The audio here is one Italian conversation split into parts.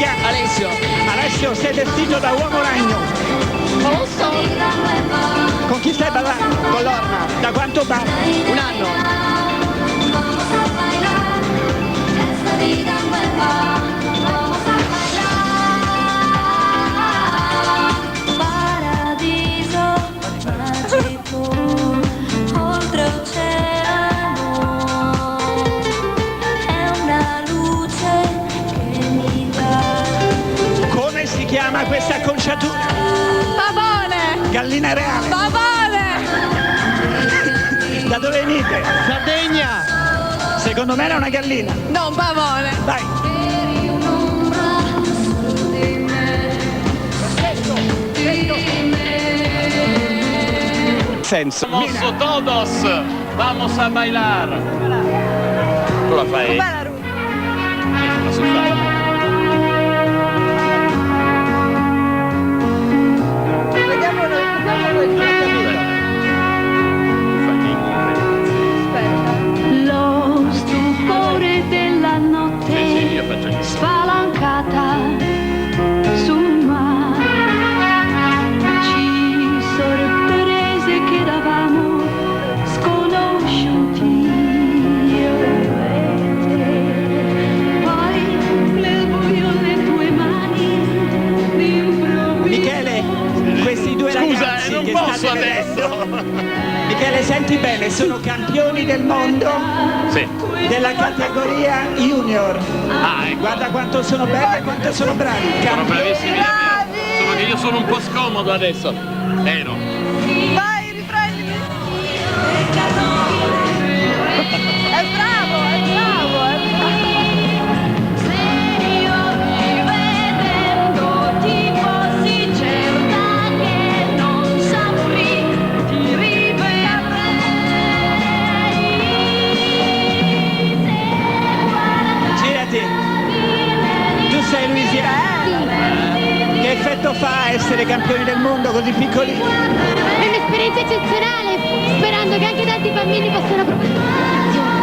chiama? Alessio. Alessio, sei vestito da uomo ragno. Non lo so. Con chi stai ballando? Con l'Orna. Da quanto balli? Un anno. Come si chiama questa acconciatura? Pavone! Gallina reale. Pavone! Da dove venite? Sardegna. Secondo me era una gallina. No, un pavone! Vai. Senso. Mosso todos, vamos a bailar. Tu la fai? Bella Ruth! La so fare. Vediamo il Lo stupore della notte Sì, io faccio il spalancata sul mare ci sorprese che eravamo sconosciuti io e te. Poi nel buio le tue mani d'improvviso. Michele, questi due Scusa, ragazzi non che posso state vedendo. adesso. Michele, senti bene, sono campioni del mondo Sì. della categoria junior. Ah, ecco. Guarda quanto sono belli e quanto sono bravi. Sono bravissimi davvero. Bravi! Solo che io sono un po' scomodo adesso. Ero. Vai, riprendimi! È bravo, è bravo, è bravo! Se io rivedendo ti fossi certa che non saprei ti rivedrei. Girati. Tu sei Louisiana. Che effetto fa essere campioni del mondo così piccoli? È un'esperienza eccezionale, sperando che anche tanti bambini possano approfittare.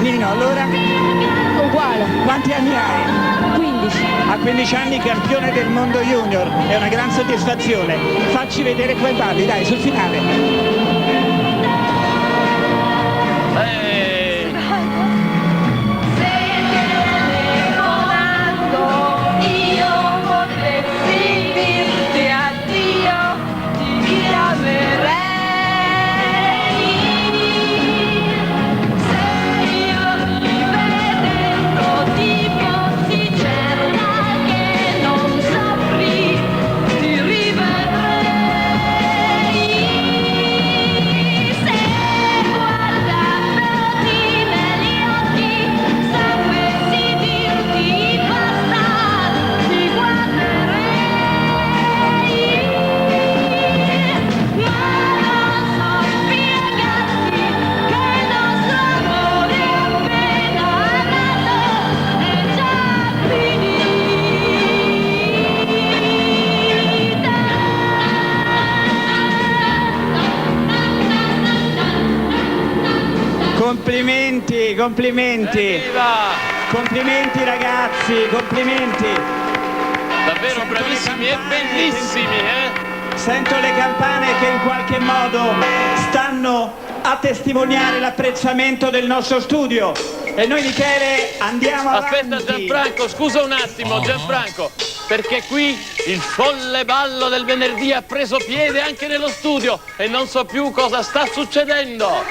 Nino, allora Uguale, quanti anni hai? 15. A 15 anni campione del mondo junior, è una gran soddisfazione. Facci vedere come balli, dai, sul finale. Io potessi dirti addio, ti chiamerei. Se io rivedendo ti fossi certa che non saprei, ti rivedrei. Se guardandoti negli occhi sapessi dirti basta, ti guarderei. Ma non so spiegarti che il nostro amore appena nato è già finito. Complimenti, complimenti. Evviva! Complimenti ragazzi, complimenti. Davvero Sento bravissimi le e campane, bellissimi, eh? Sento le campane che in qualche modo stanno a testimoniare l'apprezzamento del nostro studio. E noi Michele andiamo Aspetta avanti. Gianfranco, scusa un attimo Gianfranco, perché qui il folle ballo del venerdì ha preso piede anche nello studio e non so più cosa sta succedendo.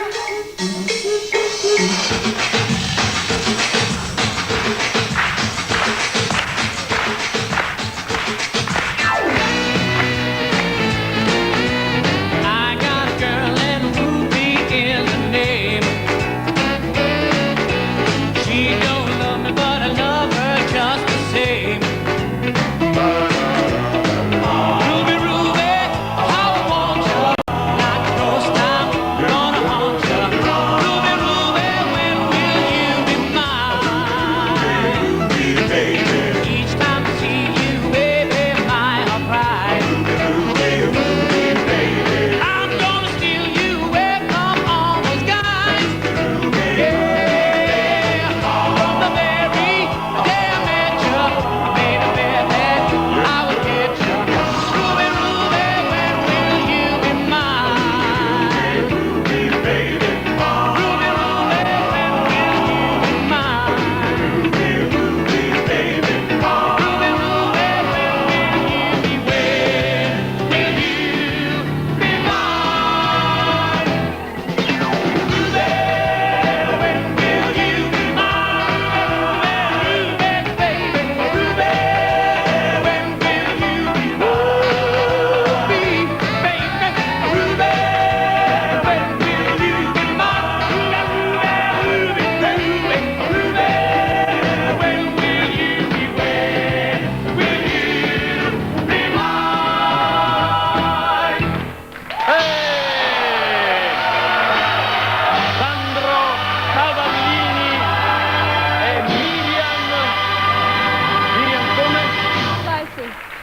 I got a girl and Ruby in the name. She don't love me, but I love her just the same. Ruby, Ruby, how I want you. Like a ghost, I'm gonna haunt you.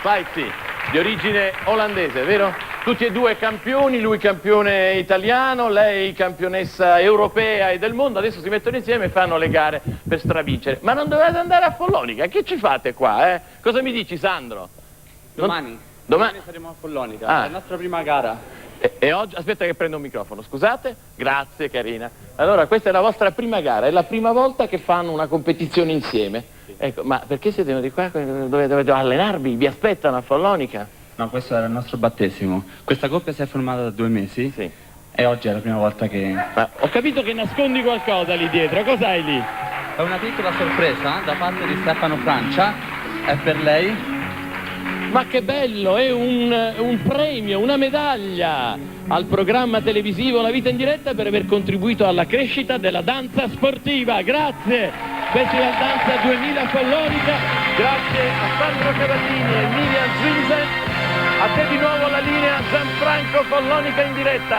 Schweitzi, di origine olandese, vero? Tutti e due campioni, lui campione italiano, lei campionessa europea e del mondo, adesso si mettono insieme e fanno le gare per stravincere. Ma non dovete andare a Follonica, che ci fate qua, eh? Cosa mi dici, Sandro? Domani saremo a Follonica, Ah. è la nostra prima gara. E oggi, aspetta che prendo un microfono, scusate, grazie carina. Allora, questa è la vostra prima gara, è la prima volta che fanno una competizione insieme. Ecco, ma perché siete venuti qua? Dovete allenarvi? Vi aspettano a Follonica? No, questo era il nostro battesimo. Questa coppia si è formata da 2 mesi Sì. e oggi è la prima volta che... Ma ho capito che nascondi qualcosa lì dietro, cos'hai lì? È una piccola sorpresa da parte di Stefano Francia, è per lei. Ma che bello, è un premio, una medaglia al programma televisivo La Vita in Diretta per aver contribuito alla crescita della danza sportiva. Grazie, Festival Danza 2000 Follonica, grazie a Sandro Cavallini e Miriam Zwinsen. A te di nuovo la linea, Gianfranco Follonica in diretta.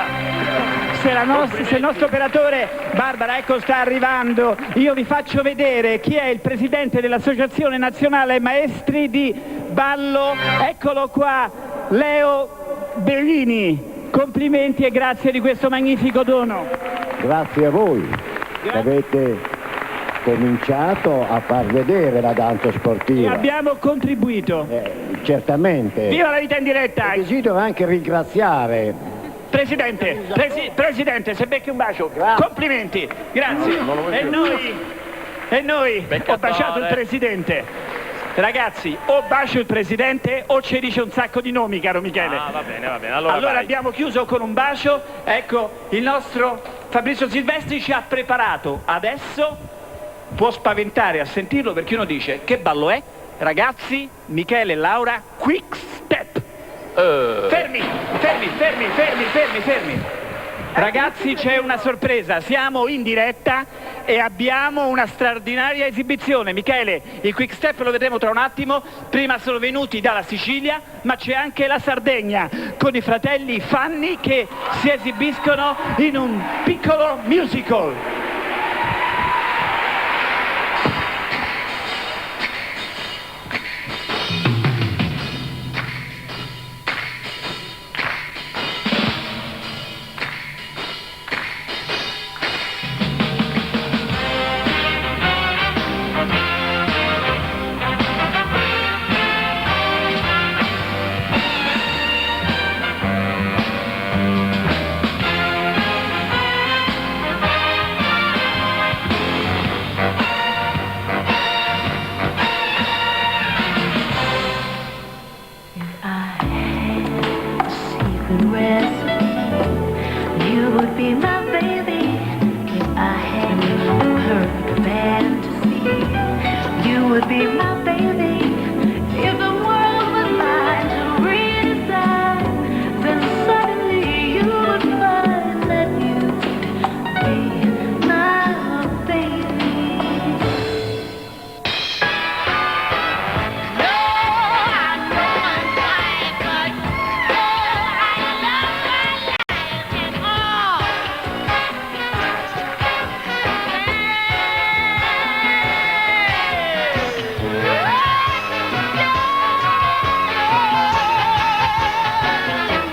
Se il nostro operatore, Barbara, ecco, sta arrivando, io vi faccio vedere chi è il presidente dell'Associazione Nazionale Maestri di Ballo, eccolo qua, Leo Bellini. Complimenti e grazie di questo magnifico dono. Grazie a voi che avete cominciato a far vedere la danza E sportiva. abbiamo contribuito. Certamente. Viva la vita in diretta! Desidero anche ringraziare Presidente, se becchi un bacio. Grazie. Complimenti, grazie. E noi ho Beccatore. baciato il presidente. Ragazzi, o bacio il presidente o ci dice un sacco di nomi, caro Michele. Ah, va bene, allora Allora vai. abbiamo chiuso con un bacio. Ecco, il nostro Fabrizio Silvestri ci ha preparato. Adesso può spaventare a sentirlo perché uno dice: che ballo è? Ragazzi, Michele e Laura, quick step. Fermi. Ragazzi, c'è una sorpresa, siamo in diretta e abbiamo una straordinaria esibizione. Michele, il quick step lo vedremo tra un attimo. Prima sono venuti dalla Sicilia, ma c'è anche la Sardegna con i fratelli Fanni che si esibiscono in un piccolo musical. You would be my baby if I had a perfect fantasy. You would be my baby if the world was mine to redesign. Then suddenly you would find that you'd be my baby. No, I know I'm lying, but I love my life and all.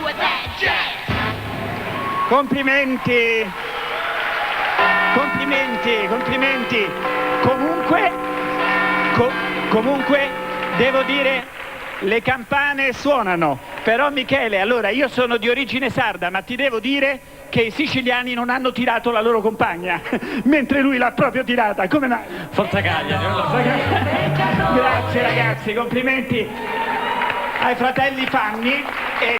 With that jazz. Complimenti. Comunque devo dire, le campane suonano. Però Michele, allora io sono di origine sarda, ma ti devo dire che i siciliani non hanno tirato la loro compagna, mentre lui l'ha proprio tirata. Come mai? Forza Cagliari. Grazie ragazzi, complimenti ai fratelli Fanni.